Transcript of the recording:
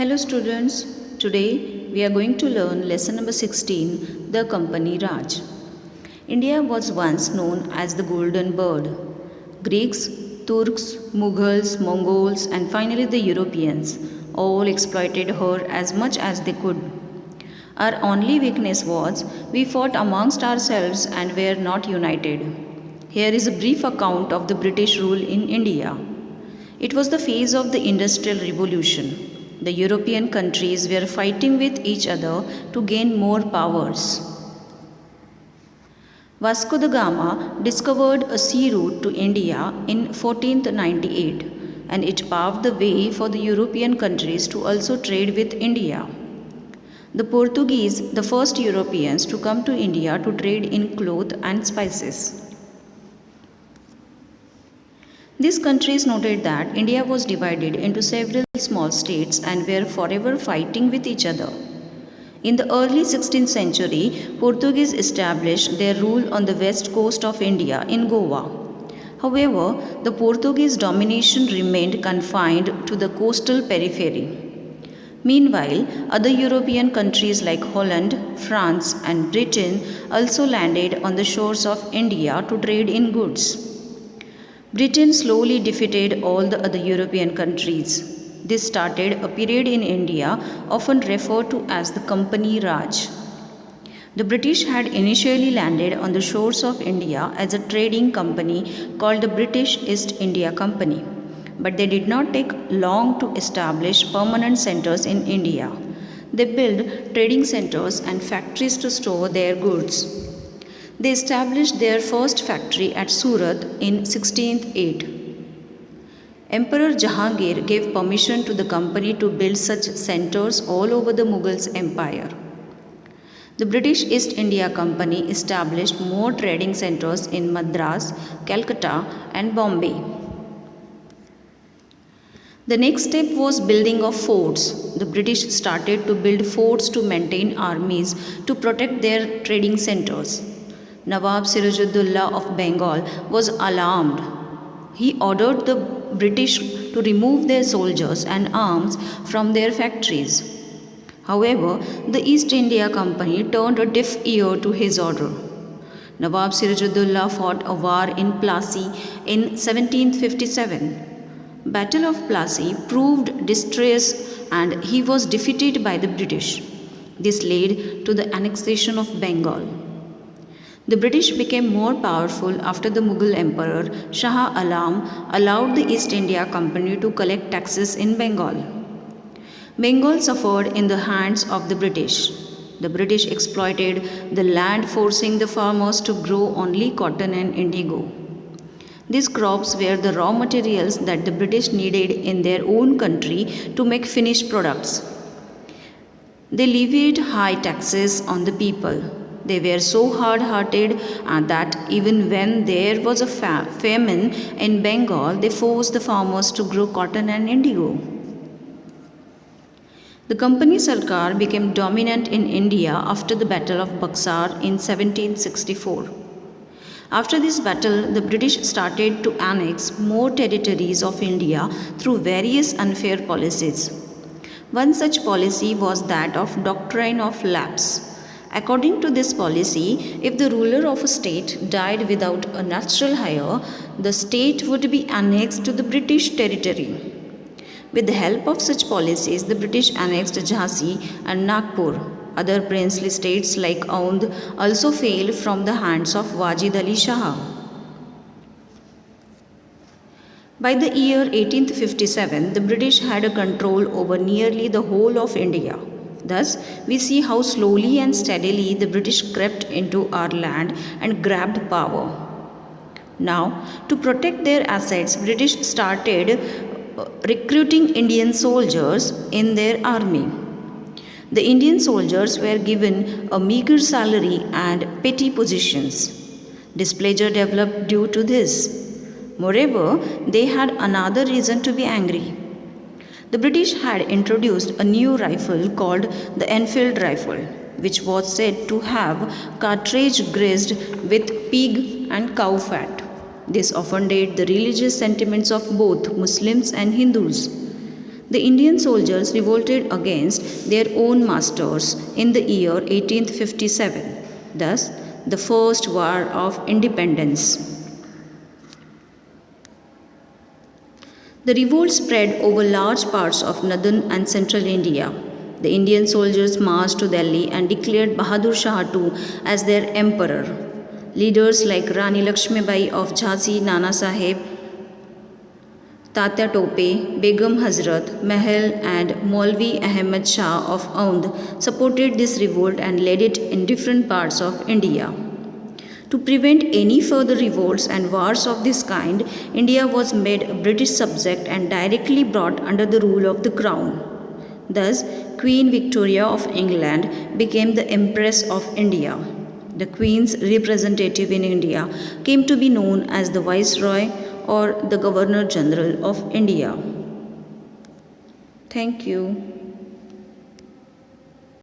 Hello students, today we are going to learn lesson number 16, the company Raj. India was once known as the golden bird. Greeks, Turks, Mughals, Mongols and finally the Europeans all exploited her as much as they could. Our only weakness was we fought amongst ourselves and were not united. Here is a brief account of the British rule in India. It was the phase of the Industrial Revolution. The European countries were fighting with each other to gain more powers. Vasco da Gama discovered a sea route to India in 1498 and it paved the way for the European countries to also trade with India. The Portuguese, the first Europeans to come to India to trade in cloth and spices. These countries noted that India was divided into several small states and were forever fighting with each other. In the early 16th century, Portuguese established their rule on the west coast of India in Goa. However, the Portuguese domination remained confined to the coastal periphery. Meanwhile, other European countries like Holland, France, and Britain also landed on the shores of India to trade in goods. Britain slowly defeated all the other European countries. This started a period in India often referred to as the Company Raj. The British had initially landed on the shores of India as a trading company called the British East India Company, but they did not take long to establish permanent centers in India. They built trading centers and factories to store their goods. They established their first factory at Surat in 1608. Emperor Jahangir gave permission to the company to build such centers all over the Mughals empire. The British East India Company established more trading centers in Madras, Calcutta and Bombay. The next step was building of forts. The British started to build forts to maintain armies to protect their trading centers. Nawab Sirajuddaulah of Bengal was alarmed. He ordered the British to remove their soldiers and arms from their factories. However, the East India Company turned a deaf ear to his order. Nawab Sirajuddaulah fought a war in Plassey in 1757. Battle of Plassey proved disastrous and he was defeated by the British. This led to the annexation of Bengal. The British became more powerful after the Mughal Emperor Shah Alam allowed the East India Company to collect taxes in Bengal. Bengal suffered in the hands of the British. The British exploited the land, forcing the farmers to grow only cotton and indigo. These crops were the raw materials that the British needed in their own country to make finished products. They levied high taxes on the people. They were so hard-hearted that even when there was a famine in Bengal, they forced the farmers to grow cotton and indigo. The Company Sarkar became dominant in India after the Battle of Buxar in 1764. After this battle, the British started to annex more territories of India through various unfair policies. One such policy was that of doctrine of lapse. According to this policy, if the ruler of a state died without a natural heir, the state would be annexed to the British territory. With the help of such policies, the British annexed Jhansi and Nagpur. Other princely states like Aundh also fell from the hands of Wajid Ali Shah. By the year 1857, the British had a control over nearly the whole of India. Thus, we see how slowly and steadily the British crept into our land and grabbed power. Now, to protect their assets, British started recruiting Indian soldiers in their army. The Indian soldiers were given a meager salary and petty positions. Displeasure developed due to this. Moreover, they had another reason to be angry. The British had introduced a new rifle called the Enfield rifle, which was said to have cartridge greased with pig and cow fat. This offended the religious sentiments of both Muslims and Hindus. The Indian soldiers revolted against their own masters in the year 1857, thus, the First War of Independence. The revolt spread over large parts of northern and central India. The Indian soldiers marched to Delhi and declared Bahadur Shah II as their emperor. Leaders like Rani Lakshmibai of Jhansi, Nana Sahib, Tatya Tope, Begum Hazrat Mahal, and Maulvi Ahmad Shah of Aundh supported this revolt and led it in different parts of India. To prevent any further revolts and wars of this kind, India was made a British subject and directly brought under the rule of the Crown. Thus, Queen Victoria of England became the Empress of India. The Queen's representative in India came to be known as the Viceroy or the Governor General of India. Thank you.